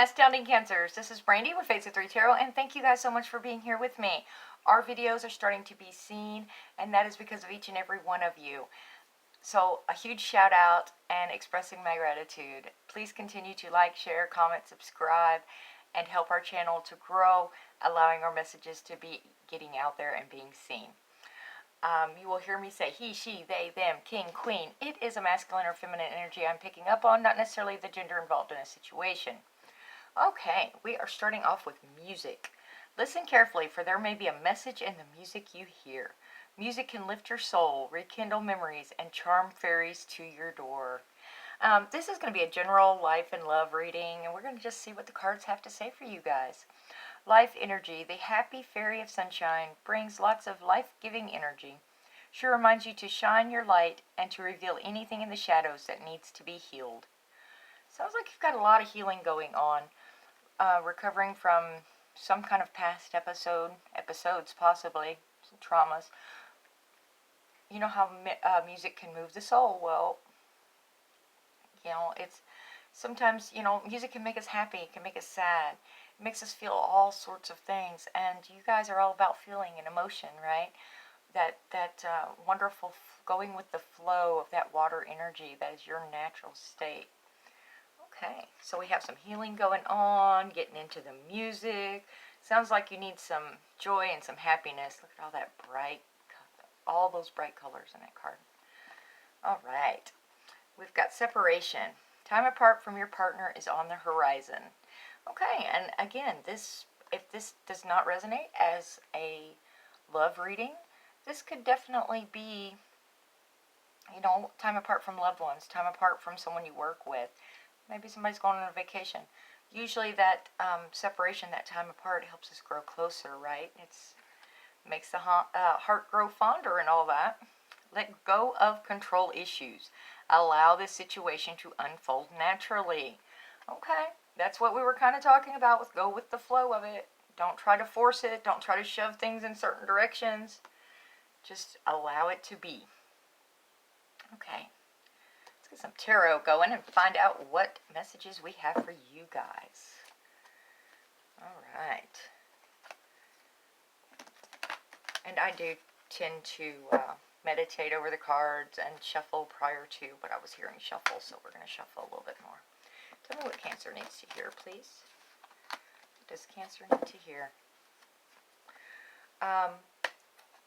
my astounding Cancers. This is Brandy with Fates of 3 Tarot, and thank you guys so much for being here with me. Our videos are starting to be seen, and that is because of each and every one of you. So a huge shout out and expressing my gratitude. Please continue to like, share, comment, subscribe, and help our channel to grow, allowing our messages to be getting out there and being seen. You will hear me say he, she, they, them, king, queen. It is a masculine or feminine energy I'm picking up on, not necessarily the gender involved in a situation. Okay, we are starting off with music. Listen carefully, for there may be a message in the music you hear. Music can lift your soul, rekindle memories, and charm fairies to your door. This is going to be a general life and love reading, and we're going to just see what the cards have to say for you guys. Life energy. The happy fairy of sunshine brings lots of life-giving energy. She reminds you to shine your light and to reveal anything in the shadows that needs to be healed. Sounds like you've got a lot of healing going on. Recovering from some kind of past episodes possibly, some traumas. You know how music can move the soul. Well, it's sometimes, music can make us happy, it can make us sad. It makes us feel all sorts of things, and you guys are all about feeling and emotion, right? That wonderful going with the flow of that water energy, that is your natural state. Okay, so we have some healing going on, getting into the music. Sounds like you need some joy and some happiness. Look at all that all those bright colors in that card. All right, we've got separation. Time apart from your partner is on the horizon. Okay, and again, if this does not resonate as a love reading, this could definitely be, time apart from loved ones, time apart from someone you work with. Maybe somebody's going on a vacation. Usually that separation, that time apart, helps us grow closer, right? It makes the heart grow fonder and all that. Let go of control issues. Allow this situation to unfold naturally. Okay, that's what we were kind of talking about with go with the flow of it. Don't try to force it. Don't try to shove things in certain directions. Just allow it to be. Okay, let's get some tarot going and find out what messages we have for you guys. All right. And I do tend to meditate over the cards and shuffle prior to, but I was hearing shuffle, so we're going to shuffle a little bit more. Tell me what Cancer needs to hear, please. What does Cancer need to hear?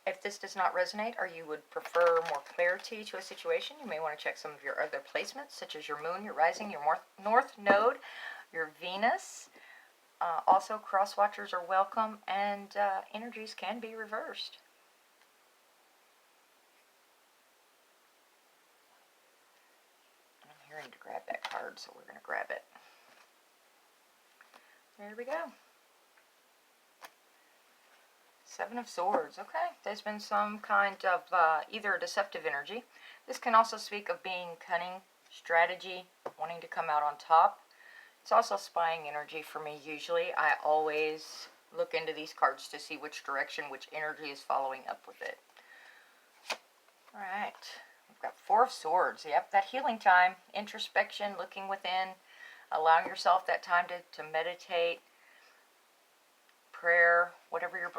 If this does not resonate, or you would prefer more clarity to a situation, you may want to check some of your other placements, such as your moon, your rising, your north node, your Venus. Also, cross watchers are welcome, and energies can be reversed. I'm hearing to grab that card, so we're going to grab it. There we go. Seven of Swords. Okay, there's been some kind of either deceptive energy. This can also speak of being cunning, strategy, wanting to come out on top. It's also spying energy for me usually. I always look into these cards to see which direction, which energy is following up with it. Alright, we've got Four of Swords. Yep, that healing time, introspection, looking within, allowing yourself that time to meditate, prayer, whatever your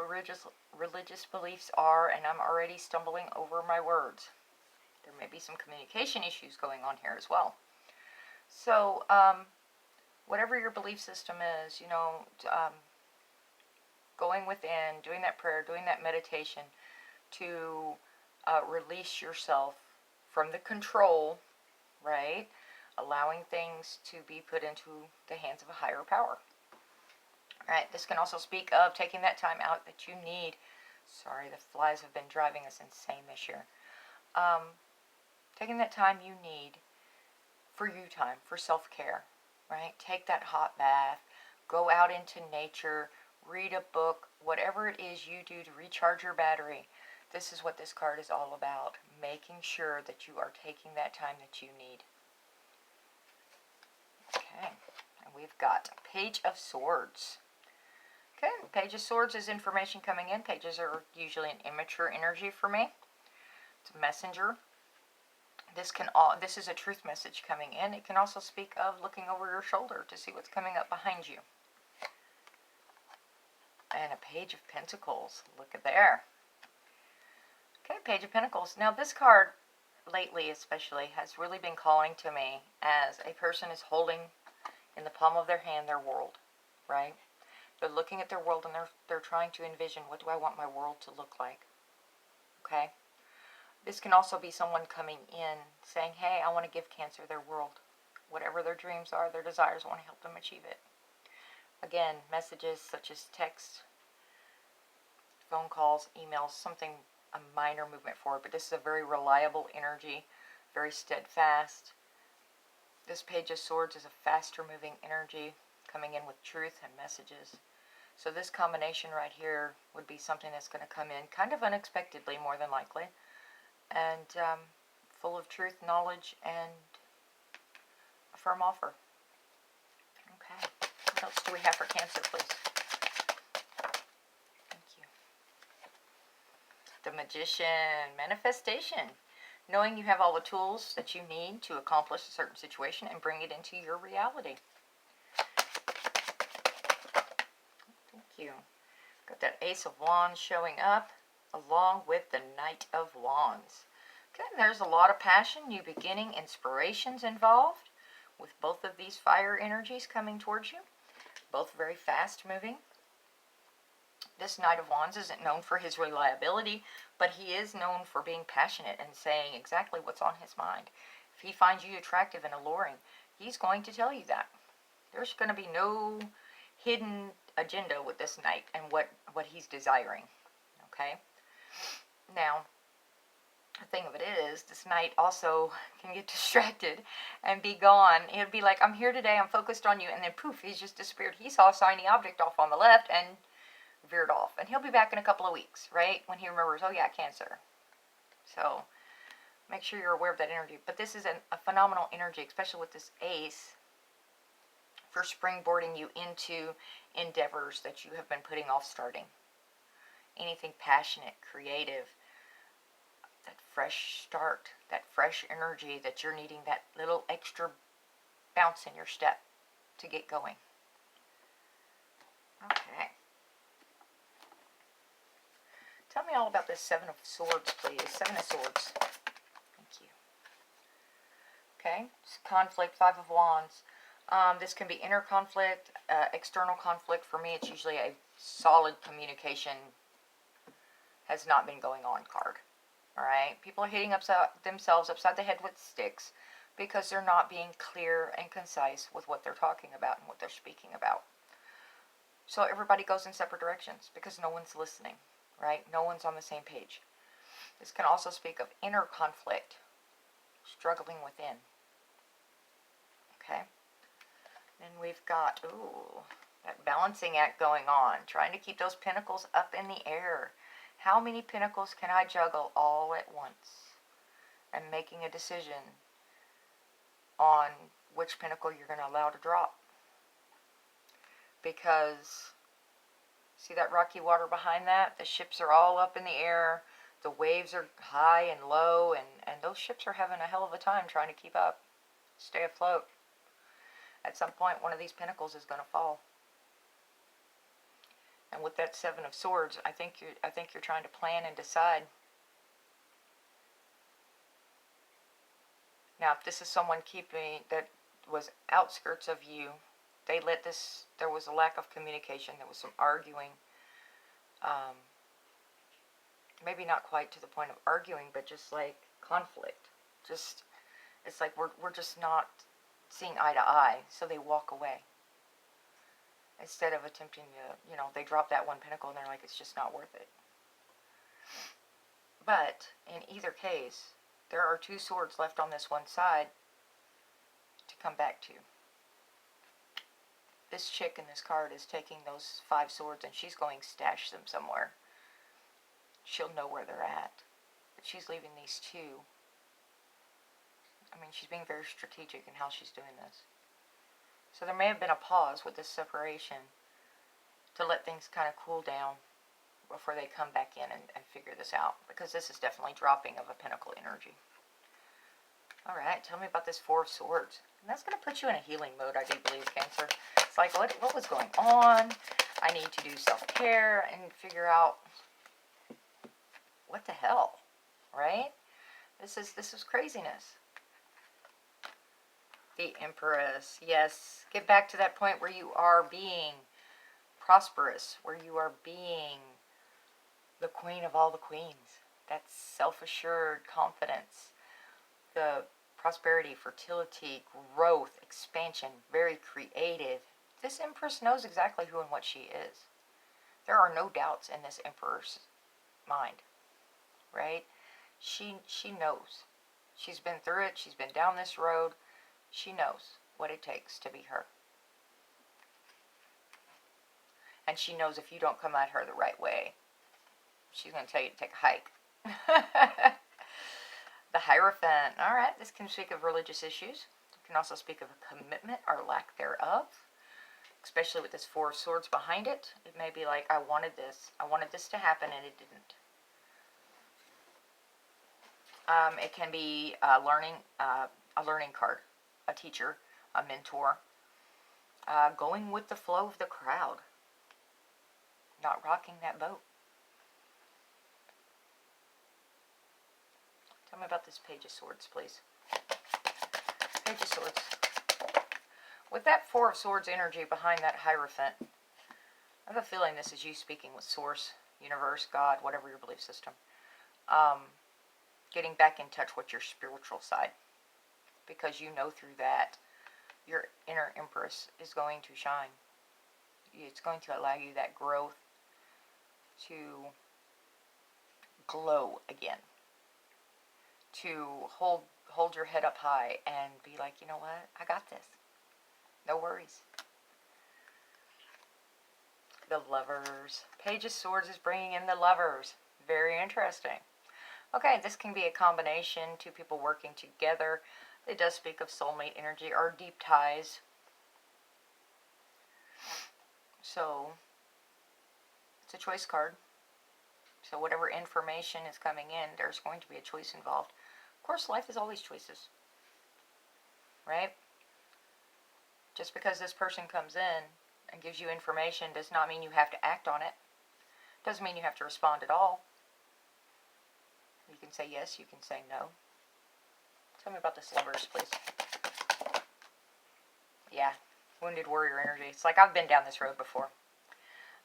religious beliefs are, and I'm already stumbling over my words. There may be some communication issues going on here as well. So, whatever your belief system is, going within, doing that prayer, doing that meditation to release yourself from the control, right? Allowing things to be put into the hands of a higher power. Alright, this can also speak of taking that time out that you need. Sorry, the flies have been driving us insane this year. Taking that time you need for you time, for self-care, right? Take that hot bath, go out into nature, read a book, whatever it is you do to recharge your battery. This is what this card is all about, making sure that you are taking that time that you need. Okay, and we've got Page of Swords. Okay, Page of Swords is information coming in. Pages are usually an immature energy for me. It's a messenger. This is a truth message coming in. It can also speak of looking over your shoulder to see what's coming up behind you. And a Page of Pentacles. Look at there. Okay, Page of Pentacles. Now this card, lately especially, has really been calling to me as a person is holding in the palm of their hand their world, right? They're looking at their world and they're trying to envision, what do I want my world to look like? Okay? This can also be someone coming in saying, hey, I want to give Cancer their world. Whatever their dreams are, their desires, I want to help them achieve it. Again, messages such as text, phone calls, emails, something, a minor movement forward, but this is a very reliable energy, very steadfast. This Page of Swords is a faster moving energy coming in with truth and messages. So this combination right here would be something that's going to come in kind of unexpectedly, more than likely, and full of truth, knowledge, and a firm offer. Okay. What else do we have for Cancer, please? Thank you. The Magician. Manifestation. Knowing you have all the tools that you need to accomplish a certain situation and bring it into your reality. Thank you. Got that Ace of Wands showing up along with the Knight of Wands. Okay, there's a lot of passion, new beginning, inspirations involved with both of these fire energies coming towards you. Both very fast moving. This Knight of Wands isn't known for his reliability, but he is known for being passionate and saying exactly what's on his mind. If he finds you attractive and alluring, he's going to tell you that. There's going to be no hidden agenda with this Knight and what he's desiring. Okay? Now, the thing of it is, this Knight also can get distracted and be gone. It'd be like, I'm here today, I'm focused on you, and then poof, he's just disappeared. He saw a shiny object off on the left and veered off. And he'll be back in a couple of weeks, right? When he remembers, oh yeah, Cancer. So, make sure you're aware of that energy. But this is a phenomenal energy, especially with this Ace, for springboarding you into endeavors that you have been putting off starting. Anything passionate, creative, that fresh start, that fresh energy that you're needing, that little extra bounce in your step to get going. Okay. Tell me all about this Seven of Swords, please. Seven of Swords. Thank you. Okay. Conflict, Five of Wands. This can be inner conflict, external conflict. For me, it's usually a solid communication has not been going on card. Alright? People are hitting themselves upside the head with sticks because they're not being clear and concise with what they're talking about and what they're speaking about. So everybody goes in separate directions because no one's listening. Right? No one's on the same page. This can also speak of inner conflict, struggling within. Okay? Then we've got, that balancing act going on, trying to keep those pentacles up in the air. How many pentacles can I juggle all at once? And making a decision on which pentacle you're going to allow to drop. Because, see that rocky water behind that? The ships are all up in the air. The waves are high and low, and those ships are having a hell of a time trying to keep up, stay afloat. At some point, one of these pentacles is going to fall. And with that Seven of Swords, I think you're trying to plan and decide. Now, if this is someone that was outskirts of you, they let this, there was a lack of communication, there was some arguing. Maybe not quite to the point of arguing, but just like conflict. Just, it's like we're just not seeing eye to eye, so they walk away. Instead of attempting to, they drop that one pentacle and they're like, it's just not worth it. But, in either case, there are two swords left on this one side to come back to. This chick in this card is taking those 5 swords and she's going to stash them somewhere. She'll know where they're at. But she's leaving these 2. I mean, she's being very strategic in how she's doing this. So there may have been a pause with this separation to let things kind of cool down before they come back in and figure this out. Because this is definitely dropping of a pentacle energy. All right, tell me about this Four of Swords. And that's going to put you in a healing mode, I do believe, Cancer. It's like, what was going on? I need to do self-care and figure out what the hell, right? This is craziness. The Empress. Yes, get back to that point where you are being prosperous, where you are being the queen of all the queens. That's self-assured confidence, the prosperity, fertility, growth, expansion, very creative. This Empress knows exactly who and what she is. There are no doubts in this Emperor's mind, right? She knows. She's been through it. She's been down this road. She knows what it takes to be her. And she knows if you don't come at her the right way, she's going to tell you to take a hike. The Hierophant. All right, this can speak of religious issues. It can also speak of a commitment or lack thereof, especially with this Four of Swords behind it. It may be like, I wanted this to happen, and it didn't. It can be a learning card, a teacher, a mentor, going with the flow of the crowd, not rocking that boat. Tell me about this Page of Swords, please. Page of Swords. With that Four of Swords energy behind that Hierophant, I have a feeling this is you speaking with Source, Universe, God, whatever your belief system. Getting back in touch with your spiritual side. Because you know through that, your inner Empress is going to shine. It's going to allow you that growth to glow again. To hold your head up high and be like, you know what, I got this. No worries. The Lovers. Page of Swords is bringing in the Lovers. Very interesting. Okay, this can be a combination, two people working together. It does speak of soulmate energy or deep ties. So, it's a choice card. So whatever information is coming in, there's going to be a choice involved. Of course, life is always choices. Right? Just because this person comes in and gives you information does not mean you have to act on it. Doesn't mean you have to respond at all. You can say yes, you can say no. Tell me about this Lovers, please. Yeah, Wounded Warrior energy. It's like I've been down this road before.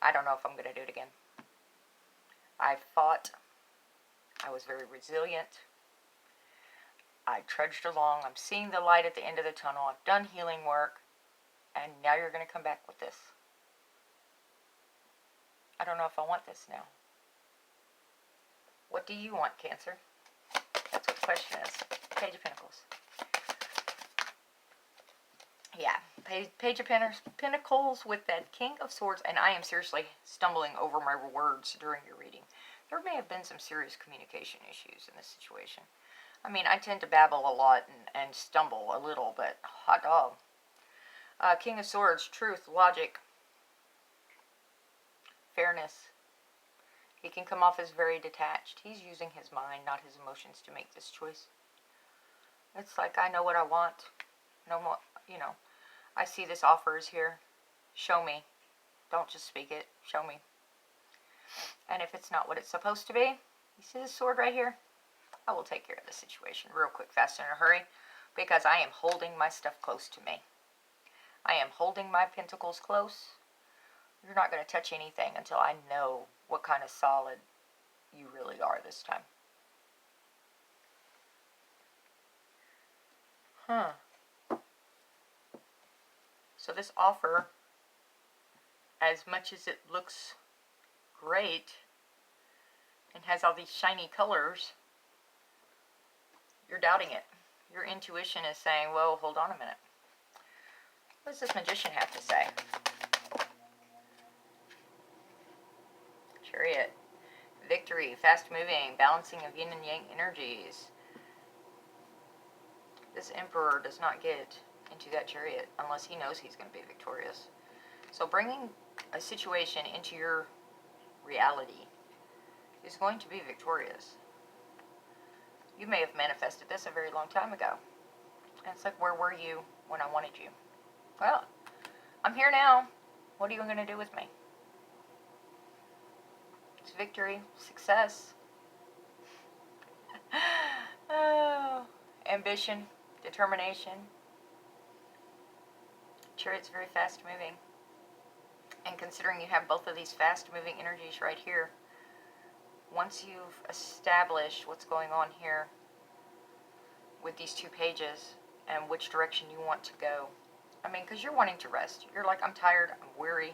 I don't know if I'm going to do it again. I fought. I was very resilient. I trudged along. I'm seeing the light at the end of the tunnel. I've done healing work. And now you're going to come back with this. I don't know if I want this now. What do you want, Cancer? That's what the question is. Page of Pentacles. Yeah, Page of Pentacles with that King of Swords. And I am seriously stumbling over my words during your reading. There may have been some serious communication issues in this situation. I mean, I tend to babble a lot and stumble a little, but hot dog. King of Swords, truth, logic, fairness. He can come off as very detached. He's using his mind, not his emotions, to make this choice. It's like, I know what I want. No more, I see this offer is here. Show me. Don't just speak it. Show me. And if it's not what it's supposed to be, you see this sword right here? I will take care of the situation real quick, fast, and in a hurry, because I am holding my stuff close to me. I am holding my pentacles close. You're not going to touch anything until I know what kind of solid you really are this time. So this offer, as much as it looks great and has all these shiny colors, you're doubting it. Your intuition is saying, whoa, hold on a minute. What does this Magician have to say? Chariot. Victory, fast moving, balancing of yin and yang energies. This Emperor does not get into that chariot unless he knows he's going to be victorious. So bringing a situation into your reality is going to be victorious. You may have manifested this a very long time ago. And it's like, where were you when I wanted you? Well, I'm here now. What are you going to do with me? It's victory, success, oh, ambition, determination. Chariot's very fast moving. And considering you have both of these fast moving energies right here, once you've established what's going on here with these 2 pages and which direction you want to go, I mean, because you're wanting to rest. You're like, I'm tired, I'm weary,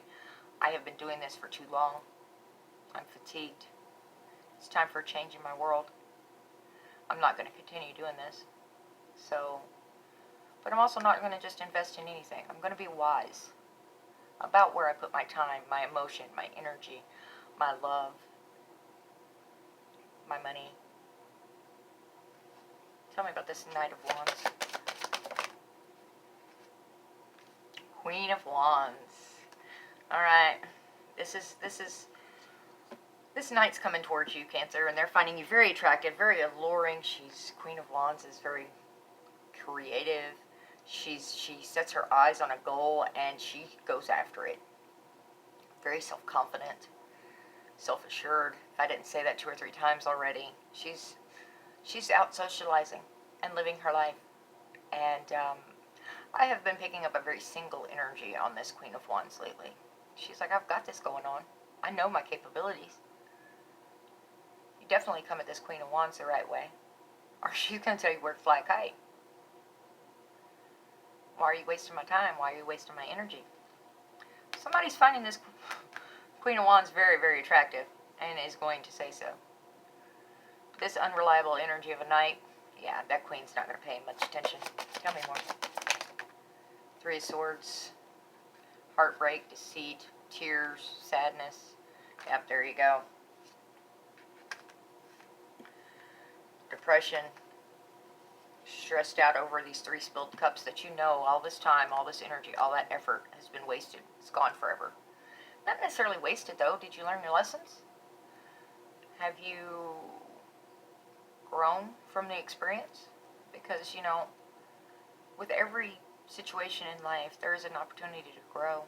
I have been doing this for too long, I'm fatigued. It's time for a change in my world. I'm not going to continue doing this. So, but I'm also not going to just invest in anything. I'm going to be wise about where I put my time, my emotion, my energy, my love, my money. Tell me about this Knight of Wands. Queen of Wands. Alright. This knight's coming towards you, Cancer, and they're finding you very attractive, very alluring. She's Queen of Wands, is very creative. She sets her eyes on a goal and she goes after it. Very self-confident, self-assured. If I didn't say that 2 or 3 times already, she's out socializing and living her life. And I have been picking up a very single energy on this Queen of Wands lately. She's like, I've got this going on. I know my capabilities. You definitely come at this Queen of Wands the right way, or she's going to tell you where to fly a kite. Why are you wasting my time? Why are you wasting my energy? Somebody's finding this Queen of Wands very, very attractive and is going to say so. This unreliable energy of a knight, yeah, that queen's not going to pay much attention. Tell me more. 3 of Swords, heartbreak, deceit, tears, sadness. Yep, there you go. Depression. Stressed out over these 3 spilled cups that you know all this time, all this energy, all that effort has been wasted. It's gone forever. Not necessarily wasted, though. Did you learn your lessons? Have you grown from the experience? Because, you know, with every situation in life, there is an opportunity to grow.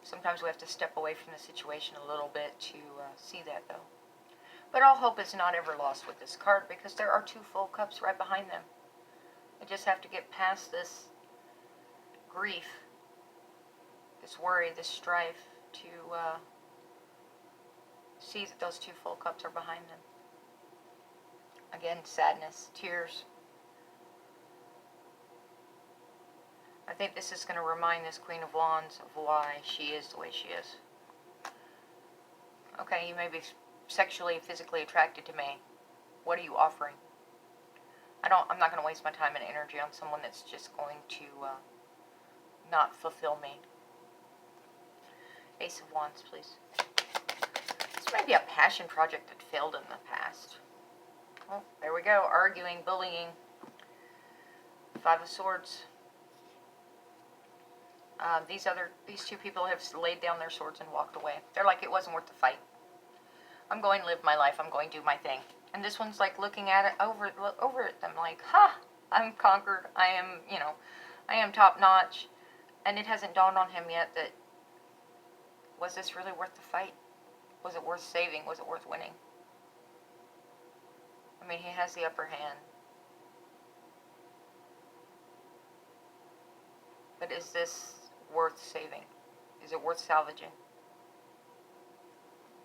Sometimes we have to step away from the situation a little bit to see that, though. But all hope is not ever lost with this card, because there are 2 full cups right behind them. I just have to get past this grief, this worry, this strife, to see that those 2 full cups are behind them. Again, sadness, tears. I think this is going to remind this Queen of Wands of why she is the way she is. Okay, you may be sexually, physically attracted to me. What are you offering? I'm not going to waste my time and energy on someone that's just going to not fulfill me. Ace of Wands, please. This may be a passion project that failed in the past. Oh, there we go. Arguing, bullying. 5 of Swords. These 2 people have laid down their swords and walked away. They're like, it wasn't worth the fight. I'm going to live my life. I'm going to do my thing. And this one's like looking at it over at them like, ha, I'm conquered. I am, you know, I am top notch. And it hasn't dawned on him yet that, was this really worth the fight? Was it worth saving? Was it worth winning? I mean, he has the upper hand. But is this worth saving? Is it worth salvaging?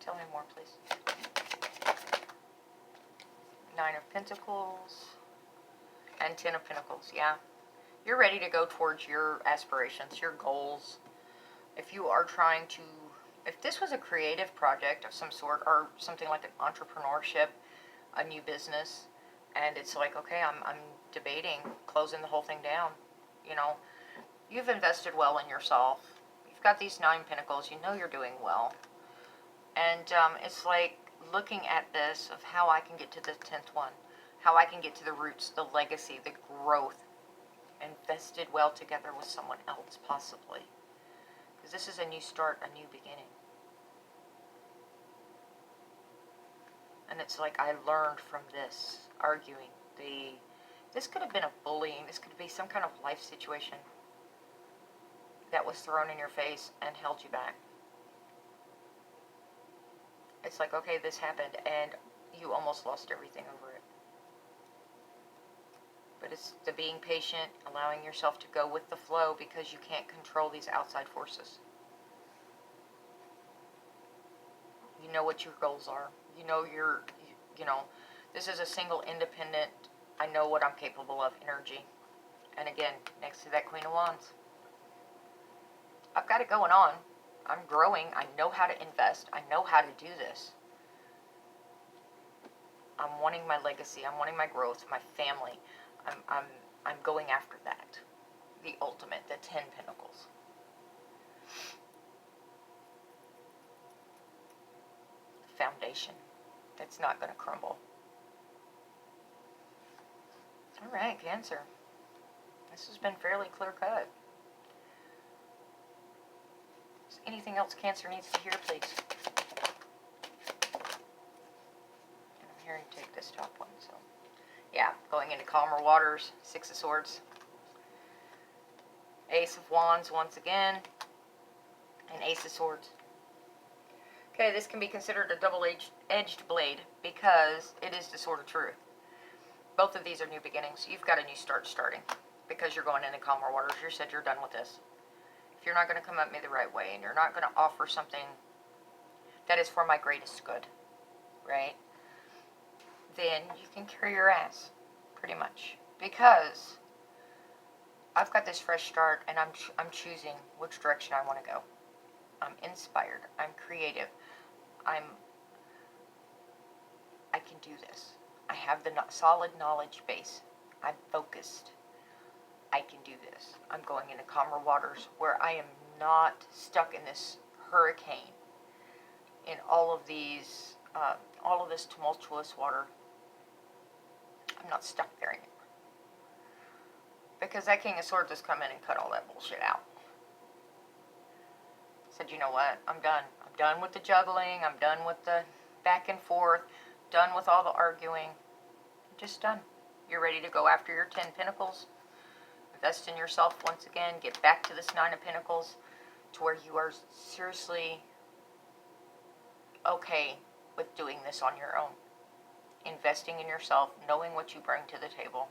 Tell me more, please. 9 of Pentacles and 10 of Pentacles, yeah. You're ready to go towards your aspirations, your goals. If you are trying to, if this was a creative project of some sort, or something like an entrepreneurship, a new business, and it's like, okay, I'm debating closing the whole thing down, you know, you've invested well in yourself. You've got these 9 Pentacles, you know you're doing well. And it's like looking at this of how I can get to the 10th one, how I can get to the roots, the legacy, the growth, invested well together with someone else, possibly. Because this is a new start, a new beginning. And it's like I learned from this, arguing, the This could have been a bullying. This could be some kind of life situation that was thrown in your face and held you back. It's like, okay, this happened, and you almost lost everything over it. But it's the being patient, allowing yourself to go with the flow, because you can't control these outside forces. You know what your goals are. You know this is a single, independent, I know what I'm capable of energy. And again, next to that Queen of Wands. I've got it going on. I'm growing. I know how to invest. I know how to do this. I'm wanting my legacy. I'm wanting my growth, my family. I'm going after that. The ultimate, the 10 Pentacles. Foundation that's not going to crumble. All right, Cancer. This has been fairly clear cut. Is anything else Cancer needs to hear, please? And I'm hearing take this top one, so yeah, going into calmer waters. 6 of Swords. Ace of Wands once again. And Ace of Swords. Okay, this can be considered a double-edged blade because it is the Sword of Truth. Both of these are new beginnings. You've got a new start starting because you're going into calmer waters. You said you're done with this. If you're not going to come at me the right way and you're not going to offer something that is for my greatest good, right, then you can carry your ass, pretty much. Because I've got this fresh start and I'm choosing which direction I want to go. I'm inspired. I'm creative. I can do this. I have the solid knowledge base. I'm focused. I can do this. I'm going into calmer waters where I am not stuck in this hurricane, in all of this tumultuous water. I'm not stuck there anymore. Because that King of Swords has come in and cut all that bullshit out. Said, you know what? I'm done. I'm done with the juggling. I'm done with the back and forth. Done with all the arguing. I'm just done. You're ready to go after your 10 Pentacles. Invest in yourself once again. Get back to this 9 of Pentacles to where you are seriously okay with doing this on your own. Investing in yourself, knowing what you bring to the table.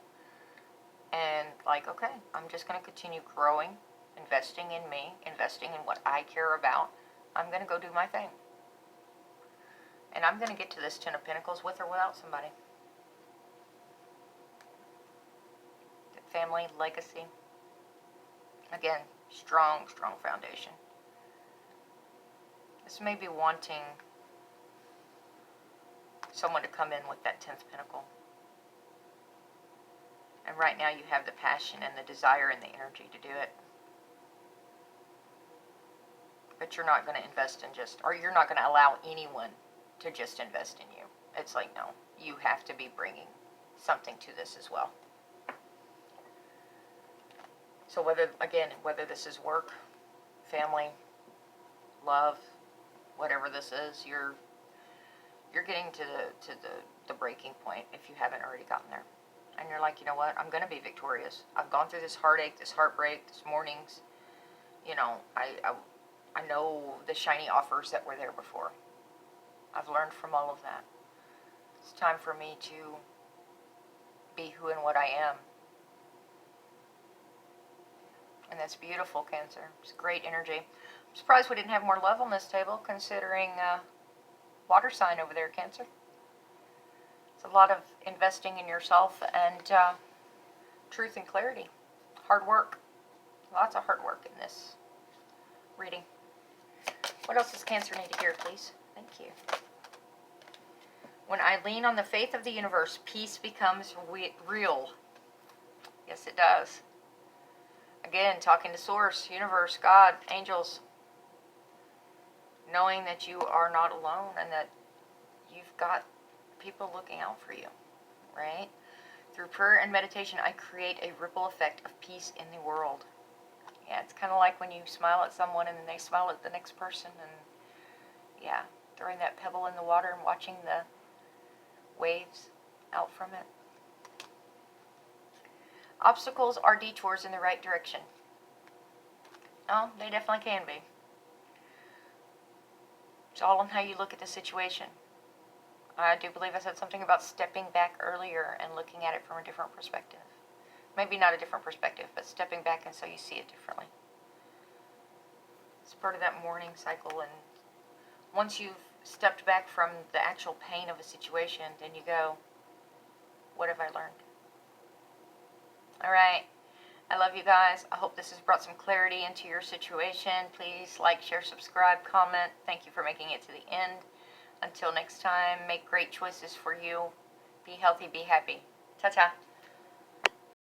And like, okay, I'm just going to continue growing, investing in me, investing in what I care about. I'm going to go do my thing. And I'm going to get to this 10 of Pentacles with or without somebody. Family, legacy. Again, strong, strong foundation. This may be wanting someone to come in with that 10th Pentacle. And right now you have the passion and the desire and the energy to do it. But you're not going to invest in or you're not going to allow anyone to just invest in you. It's like, no, you have to be bringing something to this as well. So whether this is work, family, love, whatever this is, you're getting to the breaking point if you haven't already gotten there. And you're like, you know what? I'm going to be victorious. I've gone through this heartache, this heartbreak, this mournings. You know, I know the shiny offers that were there before. I've learned from all of that. It's time for me to be who and what I am. And that's beautiful, Cancer. It's great energy. I'm surprised we didn't have more love on this table, considering water sign over there, Cancer. It's a lot of investing in yourself and truth and clarity. Hard work. Lots of hard work in this reading. What else does Cancer need to hear, please? Thank you. When I lean on the faith of the universe, peace becomes real. Yes, it does. Again, talking to Source, Universe, God, angels. Knowing that you are not alone and that you've got people looking out for you, right? Through prayer and meditation, I create a ripple effect of peace in the world. Yeah, it's kind of like when you smile at someone and then they smile at the next person, and yeah, throwing that pebble in the water and watching the waves out from it. Obstacles are detours in the right direction. Oh, they definitely can be. It's all on how you look at the situation. I do believe I said something about stepping back earlier and looking at it from a different perspective. Maybe not a different perspective, but stepping back and so you see it differently. It's part of that mourning cycle, and once you've stepped back from the actual pain of a situation, then you go, what have I learned? Alright, I love you guys. I hope this has brought some clarity into your situation. Please like, share, subscribe, comment. Thank you for making it to the end. Until next time, make great choices for you. Be healthy, be happy. Ta-ta.